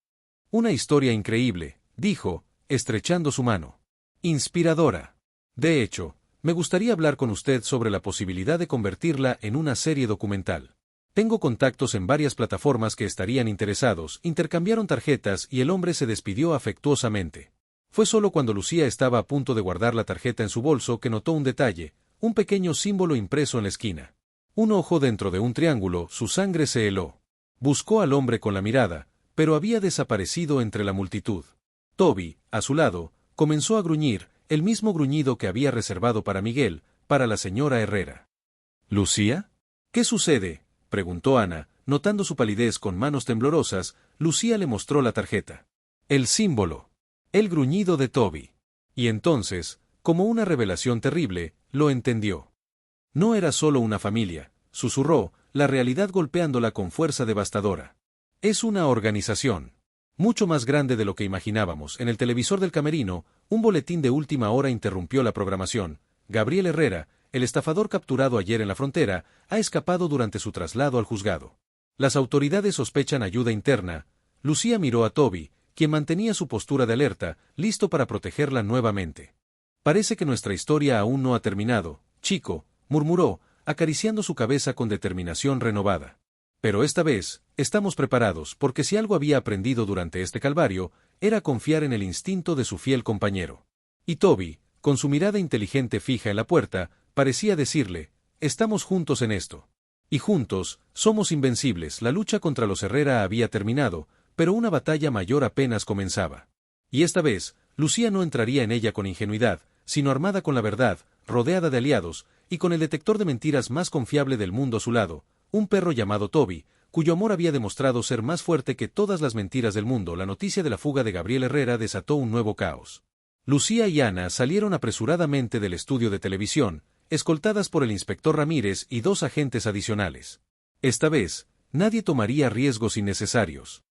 Una historia increíble, dijo, estrechando su mano. Inspiradora. De hecho, me gustaría hablar con usted sobre la posibilidad de convertirla en una serie documental. Tengo contactos en varias plataformas que estarían interesados. Intercambiaron tarjetas y el hombre se despidió afectuosamente. Fue solo cuando Lucía estaba a punto de guardar la tarjeta en su bolso que notó un detalle, un pequeño símbolo impreso en la esquina. Un ojo dentro de un triángulo, su sangre se heló. Buscó al hombre con la mirada, pero había desaparecido entre la multitud. Toby, a su lado, comenzó a gruñir, el mismo gruñido que había reservado para Miguel, para la señora Herrera. ¿Lucía? ¿Qué sucede?, preguntó Ana, notando su palidez con manos temblorosas. Lucía le mostró la tarjeta. El símbolo. El gruñido de Toby. Y entonces, como una revelación terrible, lo entendió. No era solo una familia, susurró, la realidad golpeándola con fuerza devastadora. Es una organización. Mucho más grande de lo que imaginábamos. En el televisor del camerino, un boletín de última hora interrumpió la programación. Gabriel Herrera, el estafador capturado ayer en la frontera, ha escapado durante su traslado al juzgado. Las autoridades sospechan ayuda interna. Lucía miró a Toby, quien mantenía su postura de alerta, listo para protegerla nuevamente. Parece que nuestra historia aún no ha terminado, chico, murmuró, acariciando su cabeza con determinación renovada. Pero esta vez, estamos preparados, porque si algo había aprendido durante este calvario, era confiar en el instinto de su fiel compañero. Y Toby, con su mirada inteligente fija en la puerta, parecía decirle, estamos juntos en esto. Y juntos, somos invencibles. La lucha contra los Herrera había terminado, pero una batalla mayor apenas comenzaba. Y esta vez, Lucía no entraría en ella con ingenuidad, sino armada con la verdad, rodeada de aliados, y con el detector de mentiras más confiable del mundo a su lado, un perro llamado Toby, cuyo amor había demostrado ser más fuerte que todas las mentiras del mundo. La noticia de la fuga de Gabriel Herrera desató un nuevo caos. Lucía y Ana salieron apresuradamente del estudio de televisión, escoltadas por el inspector Ramírez y 2 agentes adicionales. Esta vez, nadie tomaría riesgos innecesarios.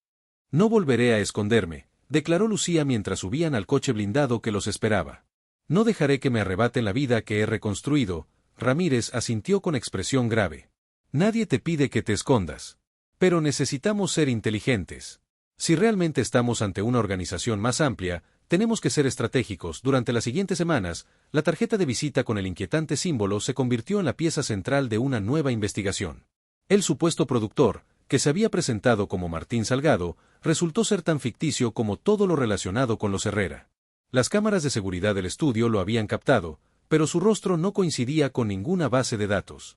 No volveré a esconderme, declaró Lucía mientras subían al coche blindado que los esperaba. No dejaré que me arrebaten la vida que he reconstruido. Ramírez asintió con expresión grave. Nadie te pide que te escondas. Pero necesitamos ser inteligentes. Si realmente estamos ante una organización más amplia, tenemos que ser estratégicos. Durante las siguientes semanas, la tarjeta de visita con el inquietante símbolo se convirtió en la pieza central de una nueva investigación. El supuesto productor, que se había presentado como Martín Salgado, resultó ser tan ficticio como todo lo relacionado con los Herrera. Las cámaras de seguridad del estudio lo habían captado, pero su rostro no coincidía con ninguna base de datos.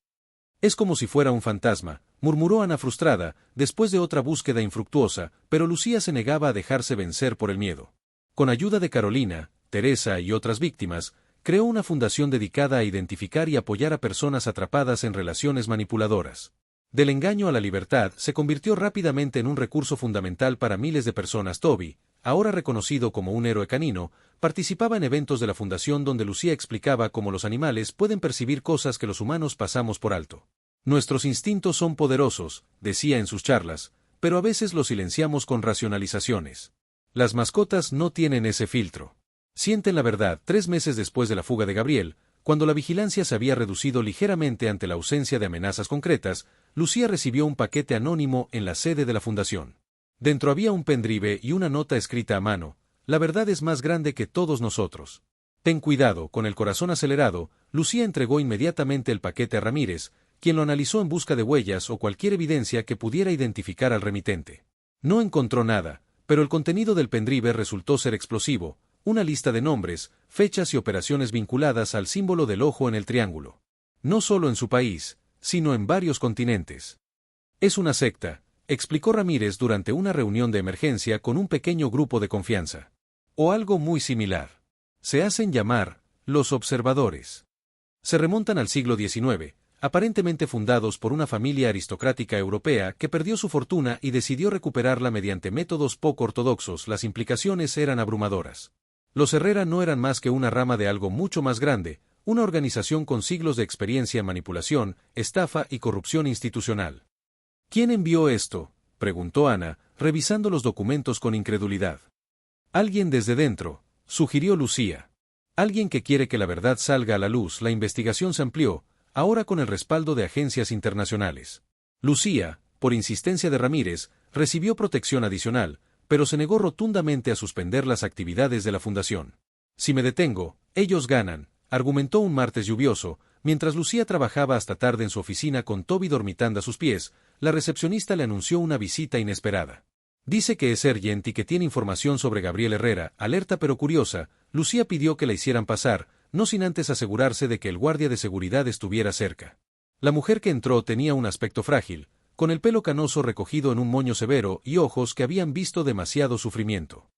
Es como si fuera un fantasma, murmuró Ana frustrada, después de otra búsqueda infructuosa, pero Lucía se negaba a dejarse vencer por el miedo. Con ayuda de Carolina, Teresa y otras víctimas, creó una fundación dedicada a identificar y apoyar a personas atrapadas en relaciones manipuladoras. Del engaño a la libertad se convirtió rápidamente en un recurso fundamental para miles de personas. Toby, ahora reconocido como un héroe canino, participaba en eventos de la fundación donde Lucía explicaba cómo los animales pueden percibir cosas que los humanos pasamos por alto. Nuestros instintos son poderosos, decía en sus charlas, pero a veces los silenciamos con racionalizaciones. Las mascotas no tienen ese filtro. Sienten la verdad. 3 meses después de la fuga de Gabriel, cuando la vigilancia se había reducido ligeramente ante la ausencia de amenazas concretas, Lucía recibió un paquete anónimo en la sede de la fundación. Dentro había un pendrive y una nota escrita a mano: la verdad es más grande que todos nosotros. Ten cuidado. Con el corazón acelerado, Lucía entregó inmediatamente el paquete a Ramírez, quien lo analizó en busca de huellas o cualquier evidencia que pudiera identificar al remitente. No encontró nada, pero el contenido del pendrive resultó ser explosivo: una lista de nombres, fechas y operaciones vinculadas al símbolo del ojo en el triángulo. No solo en su país, sino en varios continentes. Es una secta, explicó Ramírez durante una reunión de emergencia con un pequeño grupo de confianza. O algo muy similar. Se hacen llamar los observadores. Se remontan al siglo XIX, aparentemente fundados por una familia aristocrática europea que perdió su fortuna y decidió recuperarla mediante métodos poco ortodoxos. Las implicaciones eran abrumadoras. Los Herrera no eran más que una rama de algo mucho más grande, una organización con siglos de experiencia en manipulación, estafa y corrupción institucional. ¿Quién envió esto?, preguntó Ana, revisando los documentos con incredulidad. Alguien desde dentro, sugirió Lucía. Alguien que quiere que la verdad salga a la luz. La investigación se amplió, ahora con el respaldo de agencias internacionales. Lucía, por insistencia de Ramírez, recibió protección adicional, pero se negó rotundamente a suspender las actividades de la fundación. Si me detengo, ellos ganan, argumentó un martes lluvioso, mientras Lucía trabajaba hasta tarde en su oficina con Toby dormitando a sus pies. La recepcionista le anunció una visita inesperada. Dice que es Sergent y que tiene información sobre Gabriel Herrera. Alerta pero curiosa, Lucía pidió que la hicieran pasar, no sin antes asegurarse de que el guardia de seguridad estuviera cerca. La mujer que entró tenía un aspecto frágil, con el pelo canoso recogido en un moño severo y ojos que habían visto demasiado sufrimiento.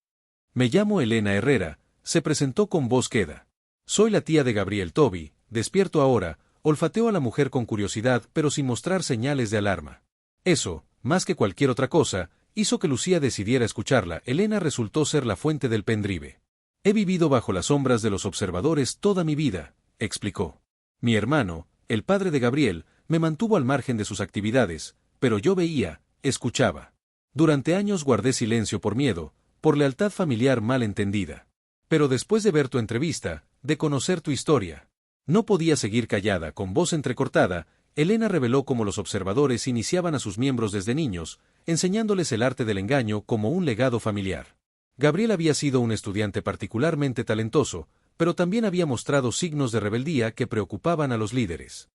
Me llamo Elena Herrera, se presentó con voz queda. Soy la tía de Gabriel. Toby, despierto ahora, olfateó a la mujer con curiosidad pero sin mostrar señales de alarma. Eso, más que cualquier otra cosa, hizo que Lucía decidiera escucharla. Elena resultó ser la fuente del pendrive. He vivido bajo las sombras de los observadores toda mi vida, explicó. Mi hermano, el padre de Gabriel, me mantuvo al margen de sus actividades, pero yo veía, escuchaba. Durante años guardé silencio por miedo, por lealtad familiar mal entendida. Pero después de ver tu entrevista, de conocer tu historia, no podía seguir callada. Con voz entrecortada, Elena reveló cómo los observadores iniciaban a sus miembros desde niños, enseñándoles el arte del engaño como un legado familiar. Gabriel había sido un estudiante particularmente talentoso, pero también había mostrado signos de rebeldía que preocupaban a los líderes.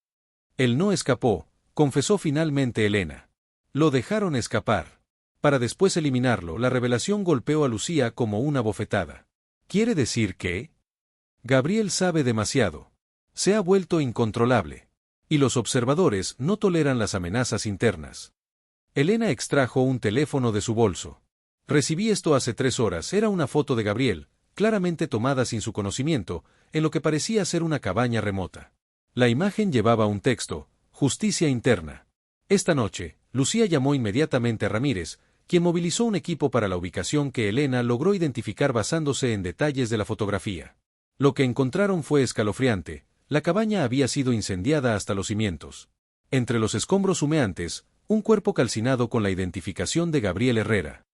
Él no escapó, confesó finalmente Elena. Lo dejaron escapar. Para después eliminarlo. La revelación golpeó a Lucía como una bofetada. ¿Quiere decir que? Gabriel sabe demasiado. Se ha vuelto incontrolable. Y los observadores no toleran las amenazas internas. Elena extrajo un teléfono de su bolso. Recibí esto hace 3 horas. Era una foto de Gabriel, claramente tomada sin su conocimiento, en lo que parecía ser una cabaña remota. La imagen llevaba un texto: justicia interna. Esta noche, Lucía llamó inmediatamente a Ramírez, quien movilizó un equipo para la ubicación que Elena logró identificar basándose en detalles de la fotografía. Lo que encontraron fue escalofriante. La cabaña había sido incendiada hasta los cimientos. Entre los escombros humeantes, un cuerpo calcinado con la identificación de Gabriel Herrera.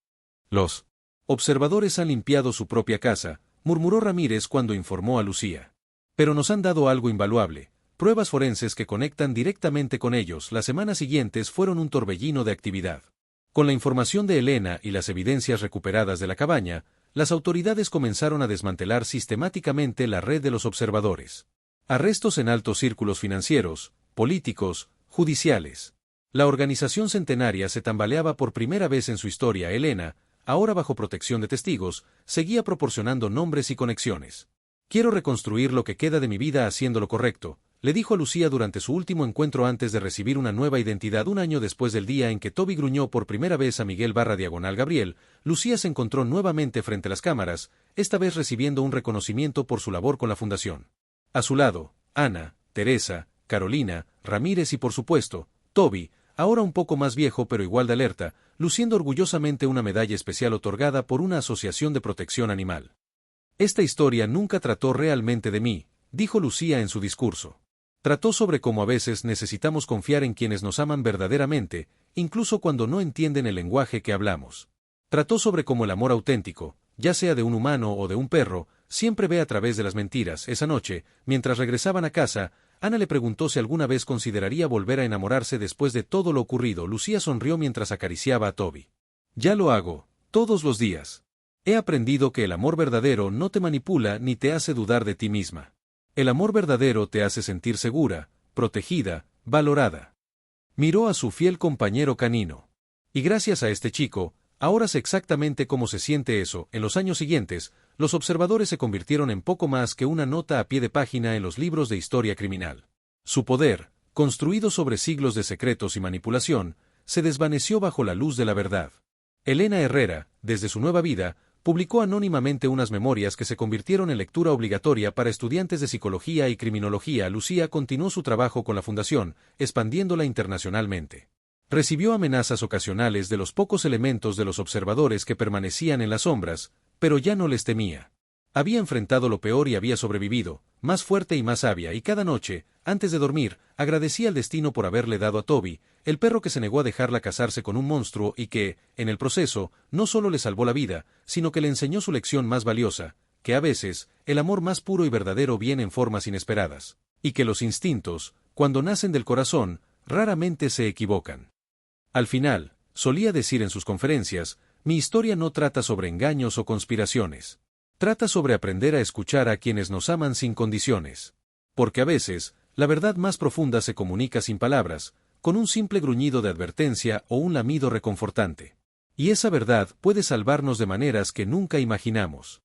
Los observadores han limpiado su propia casa, murmuró Ramírez cuando informó a Lucía. Pero nos han dado algo invaluable: pruebas forenses que conectan directamente con ellos. Las semanas siguientes fueron un torbellino de actividad. Con la información de Elena y las evidencias recuperadas de la cabaña, las autoridades comenzaron a desmantelar sistemáticamente la red de los observadores. Arrestos en altos círculos financieros, políticos, judiciales. La organización centenaria se tambaleaba por primera vez en su historia. Elena, ahora bajo protección de testigos, seguía proporcionando nombres y conexiones. Quiero reconstruir lo que queda de mi vida haciendo lo correcto, le dijo a Lucía durante su último encuentro antes de recibir una nueva identidad. Un año después del día en que Toby gruñó por primera vez a Miguel /Gabriel, Lucía se encontró nuevamente frente a las cámaras, esta vez recibiendo un reconocimiento por su labor con la fundación. A su lado, Ana, Teresa, Carolina, Ramírez y por supuesto, Toby, ahora un poco más viejo pero igual de alerta, luciendo orgullosamente una medalla especial otorgada por una asociación de protección animal. Esta historia nunca trató realmente de mí, dijo Lucía en su discurso. Trató sobre cómo a veces necesitamos confiar en quienes nos aman verdaderamente, incluso cuando no entienden el lenguaje que hablamos. Trató sobre cómo el amor auténtico, ya sea de un humano o de un perro, siempre ve a través de las mentiras. Esa noche, mientras regresaban a casa, Ana le preguntó si alguna vez consideraría volver a enamorarse después de todo lo ocurrido. Lucía sonrió mientras acariciaba a Toby. Ya lo hago, todos los días. He aprendido que el amor verdadero no te manipula ni te hace dudar de ti misma. El amor verdadero te hace sentir segura, protegida, valorada. Miró a su fiel compañero canino. Y gracias a este chico, ahora sé exactamente cómo se siente eso. En los años siguientes, los observadores se convirtieron en poco más que una nota a pie de página en los libros de historia criminal. Su poder, construido sobre siglos de secretos y manipulación, se desvaneció bajo la luz de la verdad. Elena Herrera, desde su nueva vida, publicó anónimamente unas memorias que se convirtieron en lectura obligatoria para estudiantes de psicología y criminología. Lucía continuó su trabajo con la fundación, expandiéndola internacionalmente. Recibió amenazas ocasionales de los pocos elementos de los observadores que permanecían en las sombras, pero ya no les temía. Había enfrentado lo peor y había sobrevivido, más fuerte y más sabia, y cada noche, antes de dormir, agradecía al destino por haberle dado a Toby, el perro que se negó a dejarla casarse con un monstruo y que, en el proceso, no solo le salvó la vida, sino que le enseñó su lección más valiosa, que a veces, el amor más puro y verdadero viene en formas inesperadas, y que los instintos, cuando nacen del corazón, raramente se equivocan. Al final, solía decir en sus conferencias, mi historia no trata sobre engaños o conspiraciones. Trata sobre aprender a escuchar a quienes nos aman sin condiciones. Porque a veces, la verdad más profunda se comunica sin palabras, con un simple gruñido de advertencia o un lamido reconfortante. Y esa verdad puede salvarnos de maneras que nunca imaginamos.